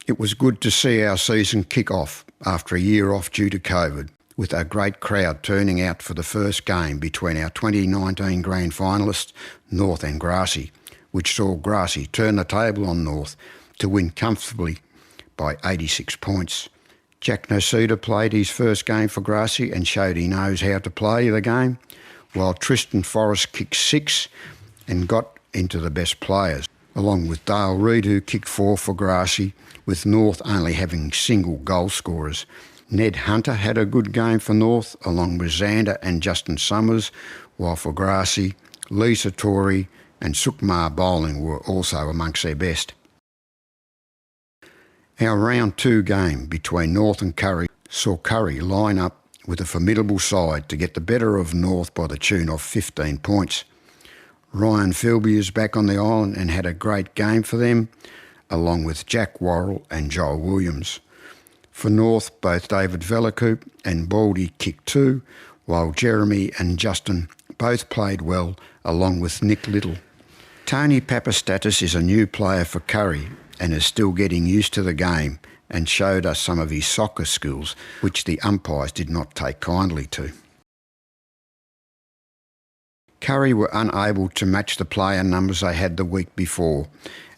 It was good to see our season kick off after a year off due to COVID, with a great crowd turning out for the first game between our 2019 grand finalists, North and Grassy, which saw Grassy turn the table on North to win comfortably by 86 points. Jack Nosita played his first game for Grassy and showed he knows how to play the game, while Tristan Forrest kicked 6 and got into the best players, along with Dale Reid, who kicked 4 for Grassy, with North only having single goal scorers. Ned Hunter had a good game for North, along with Xander and Justin Summers, while for Grassy, Lisa Torrey and Sukmar Bowling were also amongst their best. Our round 2 game between North and Curry saw Curry line up with a formidable side to get the better of North by the tune of 15 points. Ryan Philby is back on the island and had a great game for them, along with Jack Worrell and Joel Williams. For North, both David Vellacoop and Baldy kicked 2, while Jeremy and Justin both played well, along with Nick Little. Tony Papastatus is a new player for Curry and is still getting used to the game and showed us some of his soccer skills, which the umpires did not take kindly to. Curry were unable to match the player numbers they had the week before,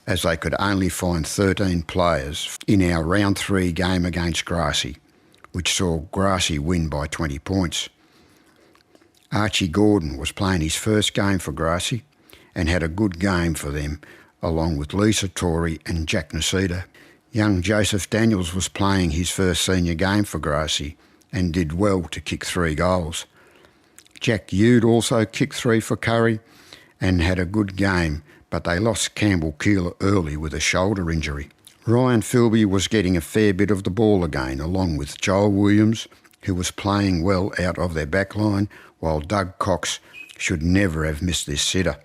as they could only find 13 players in our round 3 game against Grassy, which saw Grassy win by 20 points. Archie Gordon was playing his first game for Grassy and had a good game for them, along with Lisa Torrey and Jack Nosita. Young Joseph Daniels was playing his first senior game for Grassy and did well to kick 3 goals. Jack Yude also kicked 3 for Curry and had a good game, but they lost Campbell Keeler early with a shoulder injury. Ryan Philby was getting a fair bit of the ball again, along with Joel Williams, who was playing well out of their backline, while Doug Cox should never have missed this sitter.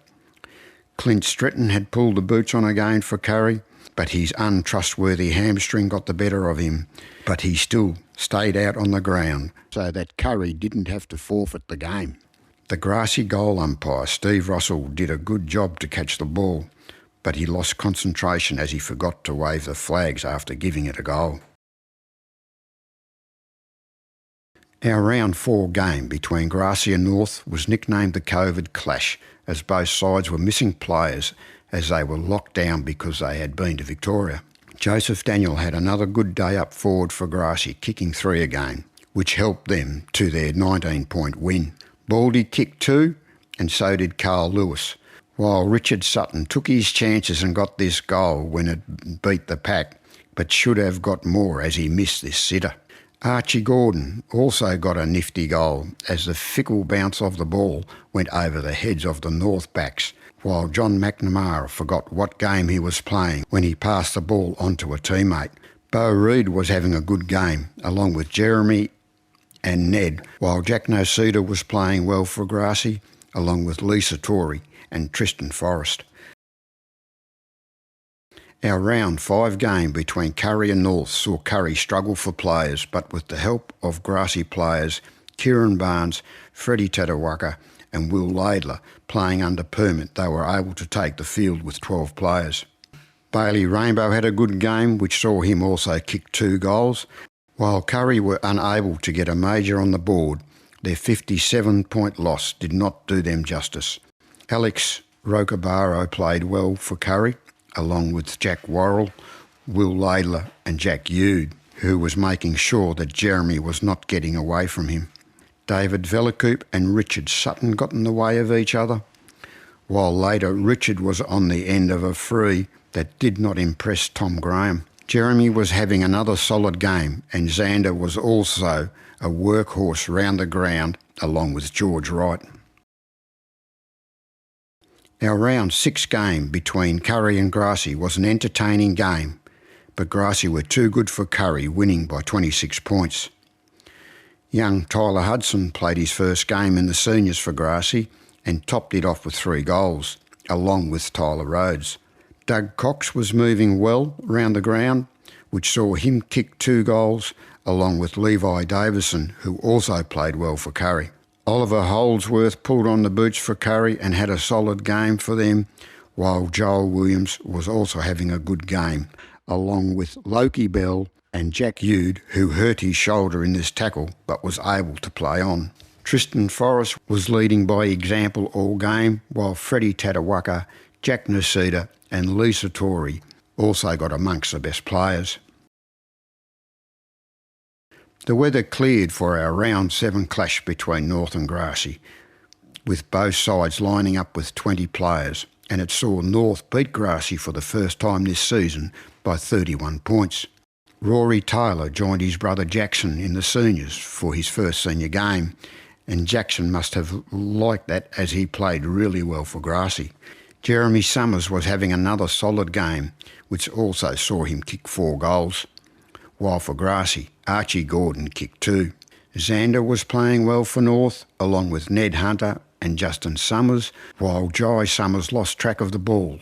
Clint Stretton had pulled the boots on again for Curry, but his untrustworthy hamstring got the better of him, but he still stayed out on the ground so that Curry didn't have to forfeit the game. The Grassy goal umpire, Steve Russell, did a good job to catch the ball, but he lost concentration as he forgot to wave the flags after giving it a goal. Our round 4 game between Grassy and North was nicknamed the COVID Clash, as both sides were missing players as they were locked down because they had been to Victoria. Joseph Daniel had another good day up forward for Grassy, kicking 3 again, which helped them to their 19-point win. Baldy kicked 2, and so did Carl Lewis, while Richard Sutton took his chances and got this goal when it beat the pack, but should have got more as he missed this sitter. Archie Gordon also got a nifty goal as the fickle bounce of the ball went over the heads of the North backs, while John McNamara forgot what game he was playing when he passed the ball on to a teammate. Bo Reid was having a good game, along with Jeremy and Ned, while Jack Nosita was playing well for Grassy, along with Lisa Torrey and Tristan Forrest. Our round 5 game between Curry and North saw Curry struggle for players, but with the help of Grassy players, Kieran Barnes, Freddie Tatawaka and Will Laidler playing under permit, they were able to take the field with 12 players. Bailey Rainbow had a good game, which saw him also kick 2 goals. While Curry were unable to get a major on the board, their 57-point loss did not do them justice. Alex Rocabaro played well for Curry, along with Jack Worrell, Will Laidler and Jack Yude, who was making sure that Jeremy was not getting away from him. David Vellacoop and Richard Sutton got in the way of each other, while later Richard was on the end of a free that did not impress Tom Graham. Jeremy was having another solid game, and Xander was also a workhorse round the ground, along with George Wright. Our round 6 game between Curry and Grassy was an entertaining game, but Grassy were too good for Curry, winning by 26 points. Young Tyler Hudson played his first game in the seniors for Grassy and topped it off with 3 goals, along with Tyler Rhodes. Doug Cox was moving well round the ground, which saw him kick 2 goals, along with Levi Davison, who also played well for Curry. Oliver Holdsworth pulled on the boots for Curry and had a solid game for them, while Joel Williams was also having a good game, along with Loki Bell and Jack Ude, who hurt his shoulder in this tackle but was able to play on. Tristan Forrest was leading by example all game, while Freddie Tatawaka, Jack Nacita and Lisa Torrey also got amongst the best players. The weather cleared for our round 7 clash between North and Grassy, with both sides lining up with 20 players, and it saw North beat Grassy for the first time this season by 31 points. Rory Taylor joined his brother Jackson in the seniors for his first senior game, and Jackson must have liked that as he played really well for Grassy. Jeremy Summers was having another solid game, which also saw him kick 4 goals, while for Grassy, Archie Gordon kicked 2. Xander was playing well for North, along with Ned Hunter and Justin Summers, while Jai Summers lost track of the ball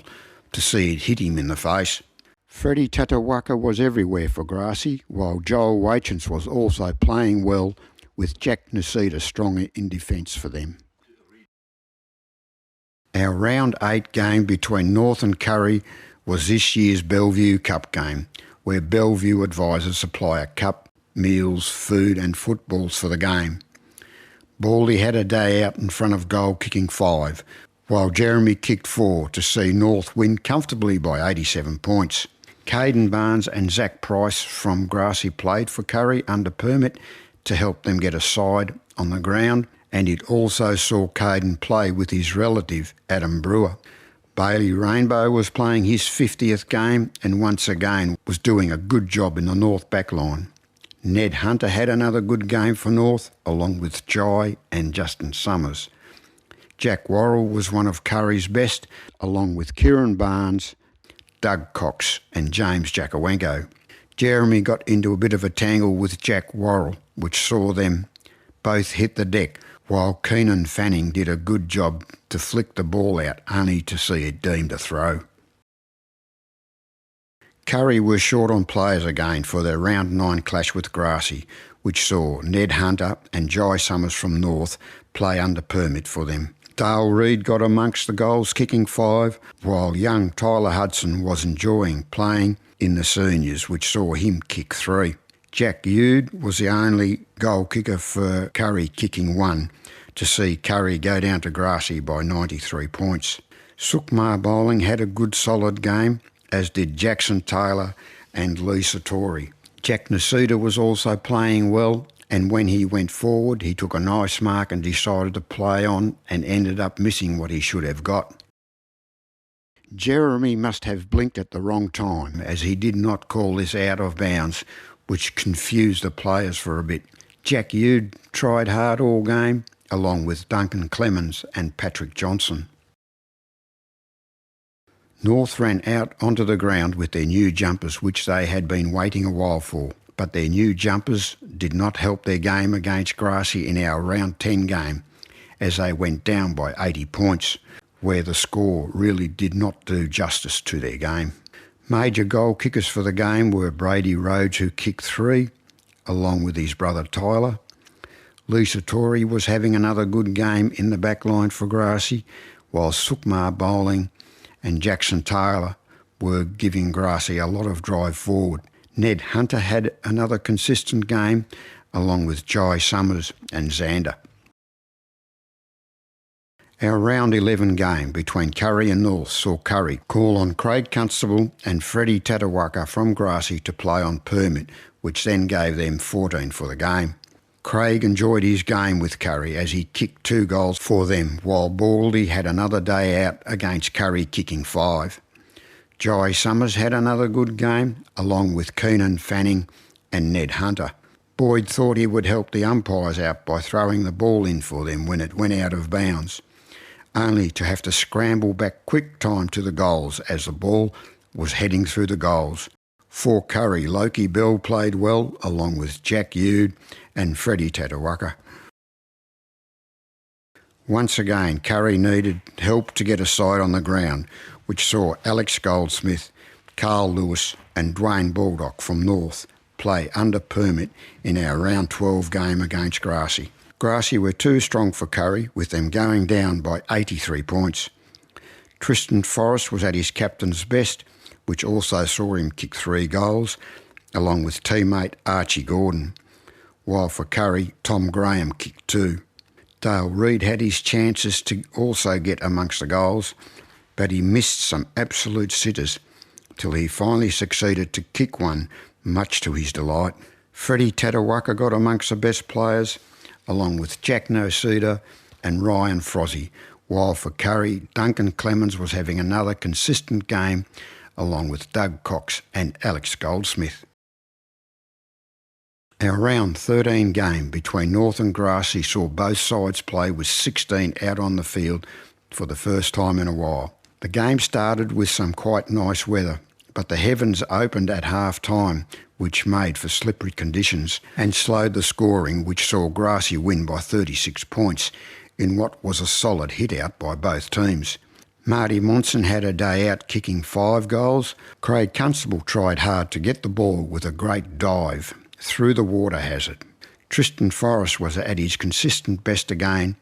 to see it hit him in the face. Freddie Tatawaka was everywhere for Grassy, while Joel Waitchens was also playing well, with Jack Nacita stronger in defence for them. Our round 8 game between North and Curry was this year's Bellevue Cup game, where Bellevue advisors supply a cup, meals, food and footballs for the game. Baldy had a day out in front of goal kicking 5, while Jeremy kicked 4 to see North win comfortably by 87 points. Caden Barnes and Zach Price from Grassy played for Curry under permit to help them get a side on the ground, and it also saw Caden play with his relative Adam Brewer. Bailey Rainbow was playing his 50th game and once again was doing a good job in the North backline. Ned Hunter had another good game for North, along with Jai and Justin Summers. Jack Worrell was one of Curry's best, along with Kieran Barnes, Doug Cox and James Jackowenko. Jeremy got into a bit of a tangle with Jack Worrell, which saw them both hit the deck, while Keenan Fanning did a good job to flick the ball out, only to see it deemed a throw. Curry was short on players again for their round 9 clash with Grassy, which saw Ned Hunter and Jai Summers from North play under permit for them. Dale Reid got amongst the goals kicking 5, while young Tyler Hudson was enjoying playing in the seniors, which saw him kick 3. Jack Ude was the only goal kicker for Curry, kicking 1, to see Curry go down to Grassy by 93 points. Sukmar Bowling had a good solid game, as did Jackson Taylor and Lisa Torrey. Jack Nacita was also playing well, and when he went forward he took a nice mark and decided to play on and ended up missing what he should have got. Jeremy must have blinked at the wrong time, as he did not call this out of bounds, which confused the players for a bit. Jack Ude tried hard all game, along with Duncan Clemens and Patrick Johnson. North ran out onto the ground with their new jumpers, which they had been waiting a while for, but their new jumpers did not help their game against Grassy in our round 10 game, as they went down by 80 points, where the score really did not do justice to their game. Major goal kickers for the game were Brady Rhodes, who kicked 3, along with his brother Tyler. Lisa Torrey was having another good game in the back line for Grassy, while Sukmar Bowling and Jackson Taylor were giving Grassy a lot of drive forward. Ned Hunter had another consistent game, along with Jai Summers and Xander. Our round 11 game between Curry and North saw Curry call on Craig Constable and Freddie Tatawaka from Grassy to play on permit, which then gave them 14 for the game. Craig enjoyed his game with Curry as he kicked 2 goals for them, while Baldy had another day out against Curry, kicking 5. Jai Summers had another good game, along with Keenan Fanning and Ned Hunter. Boyd thought he would help the umpires out by throwing the ball in for them when it went out of bounds, only to have to scramble back quick time to the goals as the ball was heading through the goals. For Curry, Loki Bell played well, along with Jack Ude and Freddie Tatawaka. Once again, Curry needed help to get a side on the ground, which saw Alex Goldsmith, Carl Lewis and Dwayne Baldock from North play under permit in our round 12 game against Grassy. Grassy were too strong for Curry, with them going down by 83 points. Tristan Forrest was at his captain's best, which also saw him kick 3 goals, along with teammate Archie Gordon, while for Curry, Tom Graham kicked 2. Dale Reid had his chances to also get amongst the goals, but he missed some absolute sitters till he finally succeeded to kick one, much to his delight. Freddie Tatawaka got amongst the best players, along with Jack Noseda and Ryan Frozzy, while for Curry, Duncan Clemens was having another consistent game, along with Doug Cox and Alex Goldsmith. Our round 13 game between North and Grassy saw both sides play with 16 out on the field for the first time in a while. The game started with some quite nice weather, but the heavens opened at half-time, which made for slippery conditions and slowed the scoring, which saw Grassy win by 36 points in what was a solid hit-out by both teams. Marty Monson had a day out kicking 5 goals. Craig Constable tried hard to get the ball with a great dive through the water hazard. Tristan Forrest was at his consistent best again,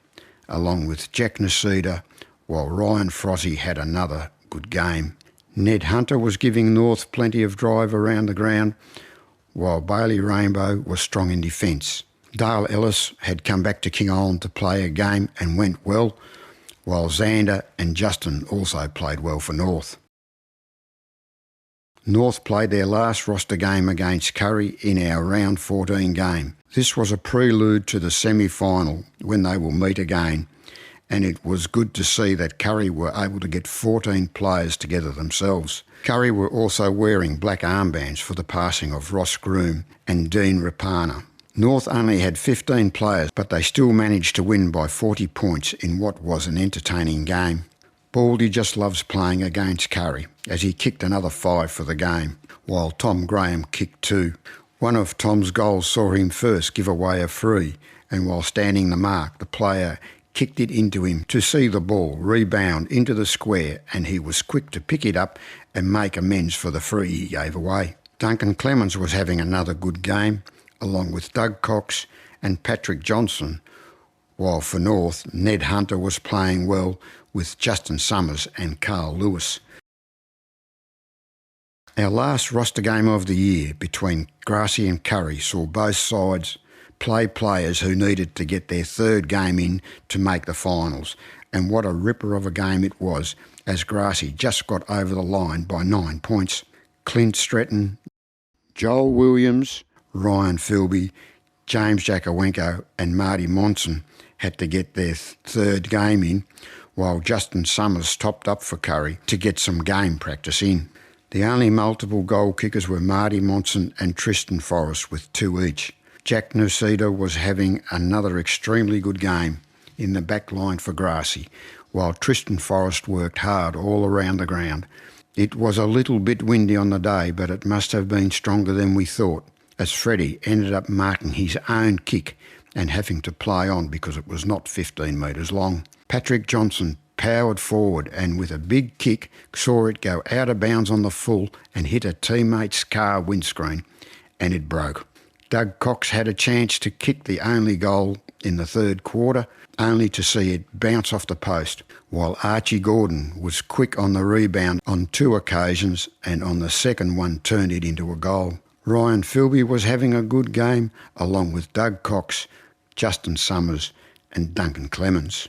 along with Jack Noseda, while Ryan Frozzy had another good game. Ned Hunter was giving North plenty of drive around the ground, while Bailey Rainbow was strong in defence. Dale Ellis had come back to King Island to play a game and went well, while Xander and Justin also played well for North. North played their last roster game against Curry in our round 14 game. This was a prelude to the semi-final when they will meet again, and it was good to see that Curry were able to get 14 players together themselves. Curry were also wearing black armbands for the passing of Ross Groom and Dean Rapana. North only had 15 players, but they still managed to win by 40 points in what was an entertaining game. Baldy just loves playing against Curry, as he kicked another 5 for the game, while Tom Graham kicked 2. One of Tom's goals saw him first give away a free, and while standing the mark, the player kicked it into him to see the ball rebound into the square, and he was quick to pick it up and make amends for the free he gave away. Duncan Clemens was having another good game, along with Doug Cox and Patrick Johnson, while for North, Ned Hunter was playing well with Justin Summers and Carl Lewis. Our last roster game of the year between Grassy and Curry saw both sides play players who needed to get their 3rd game in to make the finals, and what a ripper of a game it was, as Grassy just got over the line by 9 points. Clint Stretton, Joel Williams, Ryan Philby, James Jakowenko and Marty Monson had to get their 3rd game in, while Justin Summers topped up for Curry to get some game practice in. The only multiple goal kickers were Marty Monson and Tristan Forrest with 2 each. Jack Noseda was having another extremely good game in the back line for Grassy, while Tristan Forrest worked hard all around the ground. It was a little bit windy on the day, but it must have been stronger than we thought, as Freddie ended up marking his own kick and having to play on because it was not 15 metres long. Patrick Johnson powered forward and with a big kick saw it go out of bounds on the full and hit a teammate's car windscreen, and it broke. Doug Cox had a chance to kick the only goal in the 3rd quarter, only to see it bounce off the post, while Archie Gordon was quick on the rebound on 2 occasions and on the second one turned it into a goal. Ryan Philby was having a good game, along with Doug Cox, Justin Summers and Duncan Clemens.